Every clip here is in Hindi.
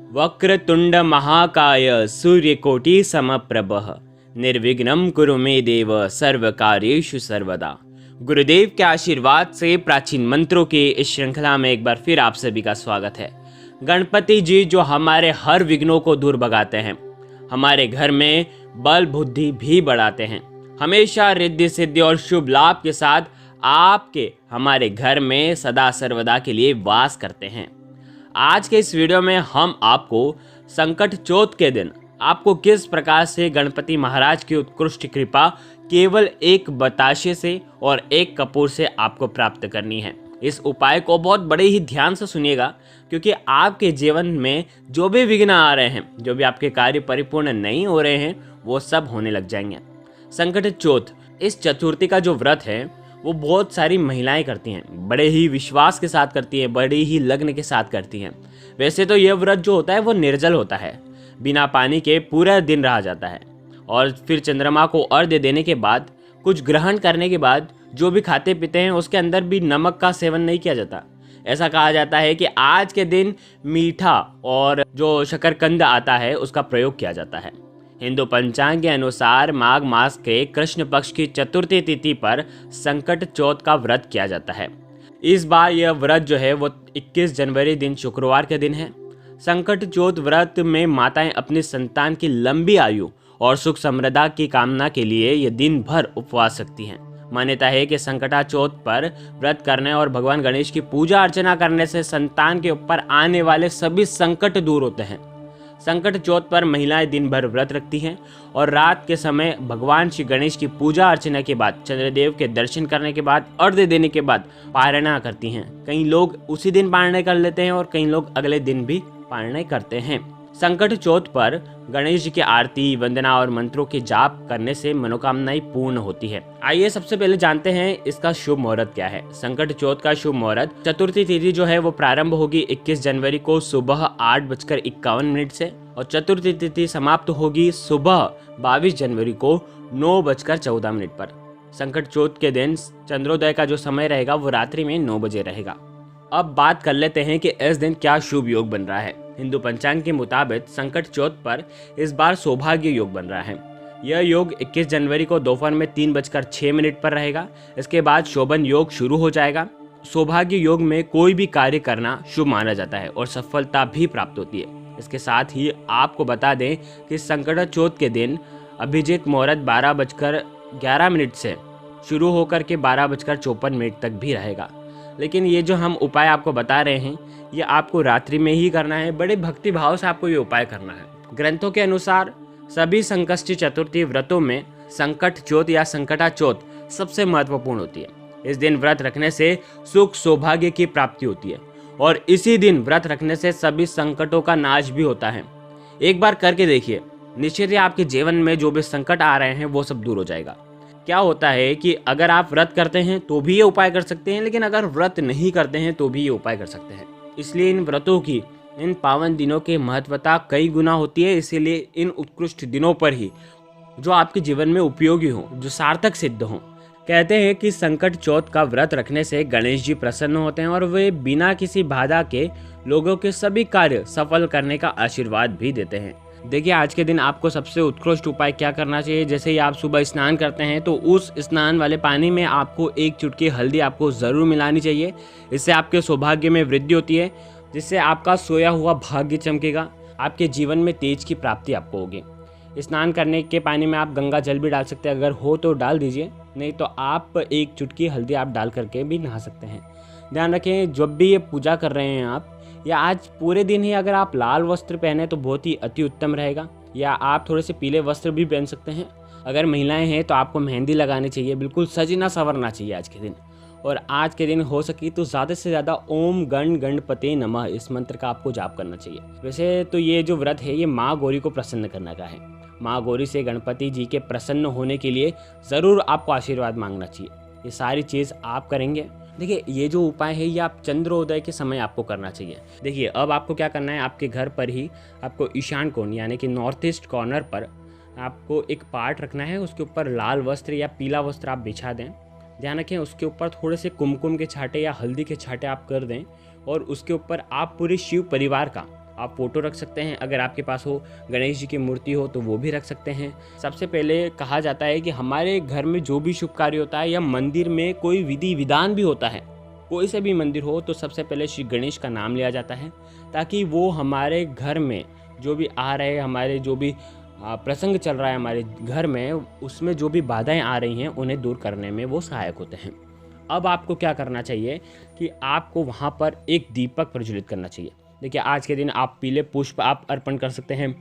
वक्रतुंड महाकाय सूर्यकोटि समप्रभः निर्विघ्नं कुरु मे देव सर्व कार्येषु सर्वदा। गुरुदेव के आशीर्वाद से प्राचीन मंत्रों की इस श्रृंखला में एक बार फिर आप सभी का स्वागत है। गणपति जी जो हमारे हर विघ्नों को दूर भगाते हैं, हमारे घर में बल बुद्धि भी बढ़ाते हैं, हमेशा रिद्धि सिद्धि और शुभ लाभ के साथ आपके हमारे घर में सदा सर्वदा के लिए वास करते हैं। आज के इस वीडियो में हम आपको संकट चौथ के दिन आपको किस प्रकार से गणपति महाराज की उत्कृष्ट कृपा केवल एक बताशे से और एक कपूर से आपको प्राप्त करनी है। इस उपाय को बहुत बड़े ही ध्यान से सुनिएगा, क्योंकि आपके जीवन में जो भी विघ्न आ रहे हैं, जो भी आपके कार्य परिपूर्ण नहीं हो रहे हैं, वो सब होने लग जाएंगे। संकट चौथ इस चतुर्थी का जो व्रत है वो बहुत सारी महिलाएं करती हैं, बड़े ही विश्वास के साथ करती हैं, बड़े ही लग्न के साथ करती हैं। वैसे तो यह व्रत जो होता है वो निर्जल होता है, बिना पानी के पूरा दिन रहा जाता है और फिर चंद्रमा को अर्घ्य देने के बाद कुछ ग्रहण करने के बाद जो भी खाते पीते हैं उसके अंदर भी नमक का सेवन नहीं किया जाता। ऐसा कहा जाता है कि आज के दिन मीठा और जो शकरकंद आता है उसका प्रयोग किया जाता है। हिंदू पंचांग के अनुसार माघ मास के कृष्ण पक्ष की चतुर्थी तिथि पर संकट चौथ का व्रत किया जाता है। इस बार यह व्रत जो है वो 21 जनवरी दिन शुक्रवार के दिन है। संकट चौथ व्रत में माताएं अपनी संतान की लंबी आयु और सुख समृद्धि की कामना के लिए ये दिन भर उपवास रखती हैं। मान्यता है कि संकटा चौथ पर व्रत करने और भगवान गणेश की पूजा अर्चना करने से संतान के ऊपर आने वाले सभी संकट दूर होते हैं। संकट चौथ पर महिलाएं दिन भर व्रत रखती हैं और रात के समय भगवान श्री गणेश की पूजा अर्चना के बाद, चंद्रदेव के दर्शन करने के बाद, अर्घ्य देने के बाद पारणा करती हैं। कई लोग उसी दिन पारणा कर लेते हैं और कई लोग अगले दिन भी पारणा करते हैं। संकट चौथ पर गणेश जी की आरती, वंदना और मंत्रों के जाप करने से मनोकामनाएं पूर्ण होती है। आइए सबसे पहले जानते हैं इसका शुभ मुहूर्त क्या है। संकट चौथ का शुभ मुहूर्त चतुर्थी तिथि जो है वो प्रारंभ होगी 21 जनवरी को सुबह 8:51 से और चतुर्थी तिथि समाप्त होगी सुबह 22 जनवरी को 9:14 पर। संकट चौथ के दिन चंद्रोदय का जो समय रहेगा वो रात्रि में 9 बजे रहेगा। अब बात कर लेते हैं कि इस दिन क्या शुभ योग बन रहा है। हिंदू पंचांग के मुताबिक संकट चौथ पर इस बार सौभाग्य योग बन रहा है। यह योग 21 जनवरी को दोपहर में 3:06 पर रहेगा। इसके बाद शोभन योग शुरू हो जाएगा। सौभाग्य योग में कोई भी कार्य करना शुभ माना जाता है और सफलता भी प्राप्त होती है। इसके साथ ही आपको बता दें कि संकट चौथ के दिन अभिजीत मुहूर्त 12:11 से शुरू होकर के 12:54 तक भी रहेगा। लेकिन ये जो हम उपाय आपको बता रहे हैं ये आपको रात्रि में ही करना है। बड़े भक्ति भाव से आपको ये उपाय करना है। ग्रंथों के अनुसार सभी संकष्टी चतुर्थी व्रतों में संकट चौथ या संकटा चौथ सबसे महत्वपूर्ण होती है। इस दिन व्रत रखने से सुख सौभाग्य की प्राप्ति होती है और इसी दिन व्रत रखने से सभी संकटों का नाश भी होता है। एक बार करके देखिए, निश्चित ही आपके जीवन में जो भी संकट आ रहे हैं वो सब दूर हो जाएगा। क्या होता है कि अगर आप व्रत करते हैं तो भी ये उपाय कर सकते हैं, लेकिन अगर व्रत नहीं करते हैं तो भी ये उपाय कर सकते हैं। इसलिए इन व्रतों की, इन पावन दिनों की महत्वता कई गुना होती है। इसीलिए इन उत्कृष्ट दिनों पर ही जो आपके जीवन में उपयोगी हो, जो सार्थक सिद्ध हो। कहते हैं कि संकट चौथ का व्रत रखने से गणेश जी प्रसन्न होते हैं और वे बिना किसी बाधा के लोगों के सभी कार्य सफल करने का आशीर्वाद भी देते हैं। देखिए, आज के दिन आपको सबसे उत्कृष्ट उपाय क्या करना चाहिए। जैसे ही आप सुबह स्नान करते हैं तो उस स्नान वाले पानी में आपको एक चुटकी हल्दी आपको ज़रूर मिलानी चाहिए। इससे आपके सौभाग्य में वृद्धि होती है, जिससे आपका सोया हुआ भाग्य चमकेगा। आपके जीवन में तेज की प्राप्ति आपको होगी। स्नान करने के पानी में आप गंगा जल भी डाल सकते हैं, अगर हो तो डाल दीजिए, नहीं तो आप एक चुटकी हल्दी आप डाल करके भी नहा सकते हैं। ध्यान रखें, जब भी ये पूजा कर रहे हैं आप, या आज पूरे दिन ही अगर आप लाल वस्त्र पहने तो बहुत ही अति उत्तम रहेगा, या आप थोड़े से पीले वस्त्र भी पहन सकते हैं। अगर महिलाएं हैं तो आपको मेहंदी लगानी चाहिए, बिल्कुल सजना संवरना चाहिए आज के दिन। और आज के दिन हो सके तो ज़्यादा से ज़्यादा ओम गण गणपते नमः इस मंत्र का आपको जाप करना चाहिए। वैसे तो ये जो व्रत है ये माँ गौरी को प्रसन्न करने का है। माँ गौरी से गणपति जी के प्रसन्न होने के लिए ज़रूर आपको आशीर्वाद मांगना चाहिए। ये सारी चीज़ आप करेंगे। देखिए, ये जो उपाय है ये आप चंद्रोदय के समय आपको करना चाहिए। देखिए, अब आपको क्या करना है, आपके घर पर ही आपको ईशान कोण यानी कि नॉर्थ ईस्ट कॉर्नर पर आपको एक पार्ट रखना है। उसके ऊपर लाल वस्त्र या पीला वस्त्र आप बिछा दें। ध्यान रखें, उसके ऊपर थोड़े से कुमकुम के छांटे या हल्दी के छांटे आप कर दें और उसके ऊपर आप पूरे शिव परिवार का आप फ़ोटो रख सकते हैं, अगर आपके पास हो गणेश जी की मूर्ति हो तो वो भी रख सकते हैं। सबसे पहले कहा जाता है कि हमारे घर में जो भी शुभ कार्य होता है या मंदिर में कोई विधि विधान भी होता है, कोई से भी मंदिर हो, तो सबसे पहले श्री गणेश का नाम लिया जाता है, ताकि वो हमारे घर में जो भी आ रहे, हमारे जो भी प्रसंग चल रहा है हमारे घर में, उसमें जो भी बाधाएं आ रही हैं उन्हें दूर करने में वो सहायक होते हैं। अब आपको क्या करना चाहिए कि आपको वहाँ पर एक दीपक प्रज्वलित करना चाहिए। देखिए, आज के दिन आप पीले पुष्प आप अर्पण कर सकते हैं,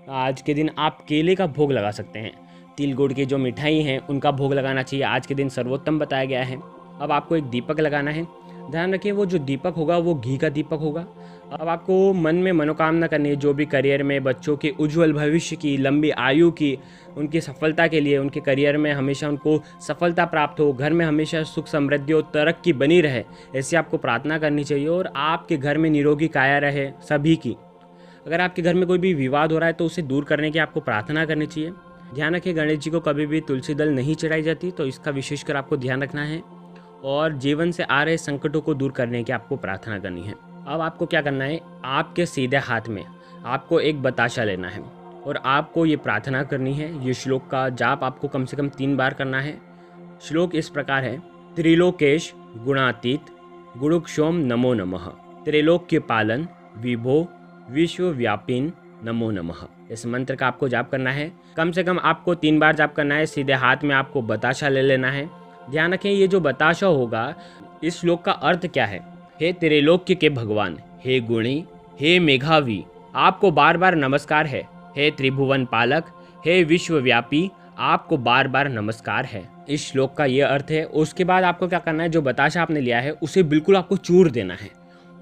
आज के दिन आप केले का भोग लगा सकते हैं, तिल गुड़ की जो मिठाई हैं उनका भोग लगाना चाहिए, आज के दिन सर्वोत्तम बताया गया है। अब आपको एक दीपक लगाना है, ध्यान रखिए वो जो दीपक होगा वो घी का दीपक होगा। अब आपको मन में मनोकामना करनी है, जो भी करियर में बच्चों के उज्जवल भविष्य की, लंबी आयु की, उनकी सफलता के लिए, उनके करियर में हमेशा उनको सफलता प्राप्त हो, घर में हमेशा सुख समृद्धि और तरक्की बनी रहे, ऐसी आपको प्रार्थना करनी चाहिए। और आपके घर में निरोगी काया रहे सभी की। अगर आपके घर में कोई भी विवाद हो रहा है तो उसे दूर करने की आपको प्रार्थना करनी चाहिए। ध्यान रखिए, गणेश जी को कभी भी तुलसी दल नहीं चढ़ाई जाती, तो इसका विशेषकर आपको ध्यान रखना है। और जीवन से आ रहे संकटों को दूर करने की आपको प्रार्थना करनी है। अब आपको क्या करना है, आपके सीधे हाथ में आपको एक बताशा लेना है और आपको ये प्रार्थना करनी है। ये श्लोक का जाप आपको कम से कम 3 बार करना है। श्लोक इस प्रकार है, त्रिलोकेश गुणातीत गुणुक्षोम नमो नमः, त्रिलोक्य पालन विभो विश्वव्यापिन नमो नमः। इस मंत्र का आपको जाप करना है, कम से कम आपको 3 बार जाप करना है। सीधे हाथ में आपको बताशा ले लेना है। ध्यान रखें, ये जो बताशा होगा, इस श्लोक का अर्थ क्या है, हे त्रिलोक्य के भगवान, हे गुणी, हे मेघावी, आपको बार बार नमस्कार है। हे त्रिभुवन पालक, हे विश्वव्यापी, आपको बार बार नमस्कार है। इस श्लोक का ये अर्थ है। उसके बाद आपको क्या करना है, जो बताशा आपने लिया है उसे बिल्कुल आपको चूर देना है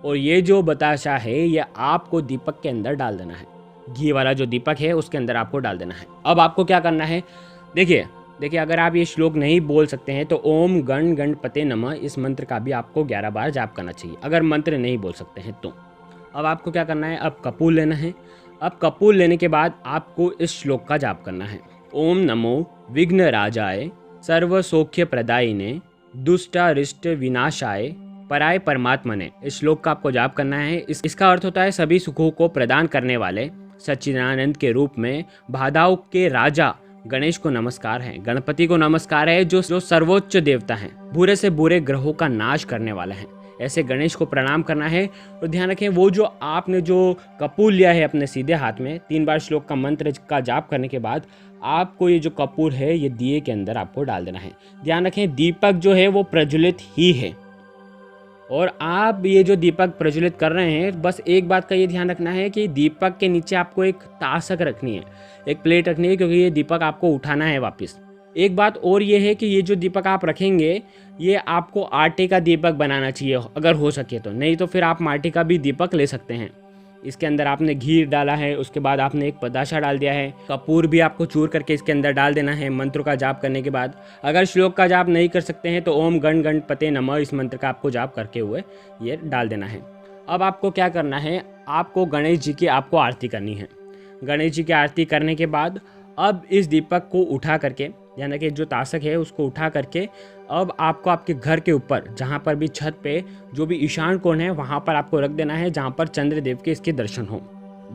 और ये जो बताशा है ये आपको दीपक के अंदर डाल देना है। घी वाला जो दीपक है उसके अंदर आपको डाल देना है। अब आपको क्या करना है, देखिए अगर आप ये श्लोक नहीं बोल सकते हैं तो ओम गण गणपते नमः, इस मंत्र का भी आपको 11 बार जाप करना चाहिए, अगर मंत्र नहीं बोल सकते हैं तो। अब आपको क्या करना है, अब कपूर लेना है। अब कपूर लेने के बाद आपको इस श्लोक का जाप करना है, ओम नमो विघ्न राजाय सर्व सौख्य प्रदायिने दुष्टारिष्ट विनाशाय पराय परमात्मने। इस श्लोक का आपको जाप करना है। इसका अर्थ होता है, सभी सुखों को प्रदान करने वाले सच्चिदानंद के रूप में बाधाओं के राजा गणेश को नमस्कार है, गणपति को नमस्कार है, जो सर्वोच्च देवता हैं, बुरे से बुरे ग्रहों का नाश करने वाले हैं। ऐसे गणेश को प्रणाम करना है। और ध्यान रखें, वो जो आपने जो कपूर लिया है अपने सीधे हाथ में, 3 बार श्लोक का मंत्र का जाप करने के बाद आपको ये जो कपूर है ये दिए के अंदर आपको डाल देना है। ध्यान रखें, दीपक जो है वो प्रज्वलित ही है और आप ये जो दीपक प्रज्वलित कर रहे हैं, बस एक बात का ये ध्यान रखना है कि दीपक के नीचे आपको एक तासक रखनी है, एक प्लेट रखनी है, क्योंकि ये दीपक आपको उठाना है वापस। एक बात और ये है कि ये जो दीपक आप रखेंगे ये आपको आटे का दीपक बनाना चाहिए अगर हो सके तो, नहीं तो फिर आप माटी का भी दीपक ले सकते हैं। इसके अंदर आपने घी डाला है, उसके बाद आपने एक बताशा डाल दिया है, कपूर भी आपको चूर करके इसके अंदर डाल देना है मंत्रों का जाप करने के बाद। अगर श्लोक का जाप नहीं कर सकते हैं तो ओम गण गणपते नमः, इस मंत्र का आपको जाप करके हुए ये डाल देना है। अब आपको क्या करना है, आपको गणेश जी की आपको आरती करनी है। गणेश जी की आरती करने के बाद अब इस दीपक को उठा करके, यानी कि जो तासक है उसको उठा करके, अब आपको आपके घर के ऊपर जहाँ पर भी छत पे जो भी ईशान कोण है वहाँ पर आपको रख देना है, जहाँ पर चंद्रदेव के इसके दर्शन हो।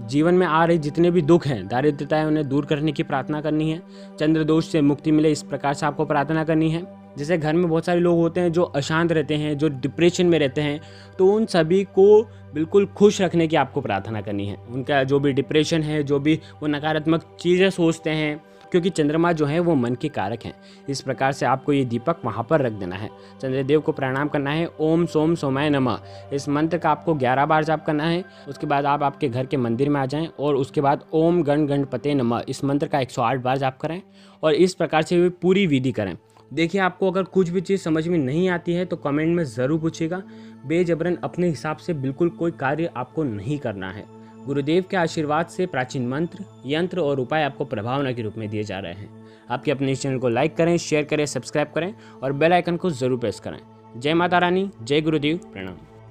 जीवन में आ रहे जितने भी दुख हैं, दारिद्रता है, उन्हें दूर करने की प्रार्थना करनी है। चंद्र दोष से मुक्ति मिले, इस प्रकार से आपको प्रार्थना करनी है। जैसे घर में बहुत सारे लोग होते हैं जो अशांत रहते हैं, जो डिप्रेशन में रहते हैं, तो उन सभी को बिल्कुल खुश रखने की आपको प्रार्थना करनी है। उनका जो भी डिप्रेशन है, जो भी वो नकारात्मक चीज़ें सोचते हैं, क्योंकि चंद्रमा जो है वो मन के कारक हैं। इस प्रकार से आपको ये दीपक वहाँ पर रख देना है। चंद्रदेव को प्रणाम करना है, ओम सोम सोमाय नमः, इस मंत्र का आपको 11 बार जाप करना है। उसके बाद आप आपके घर के मंदिर में आ जाएं और उसके बाद ओम गण गणपते नमः, इस मंत्र का 108 बार जाप करें और इस प्रकार से पूरी विधि करें। देखिए, आपको अगर कुछ भी चीज़ समझ में नहीं आती है तो कमेंट में ज़रूर पूछिएगा। बेजबरन अपने हिसाब से बिल्कुल कोई कार्य आपको नहीं करना है। गुरुदेव के आशीर्वाद से प्राचीन मंत्र, यंत्र और उपाय आपको प्रभावना के रूप में दिए जा रहे हैं। आपके अपने इस चैनल को लाइक करें, शेयर करें, सब्सक्राइब करें और बेल आइकन को ज़रूर प्रेस करें। जय माता रानी, जय गुरुदेव, प्रणाम।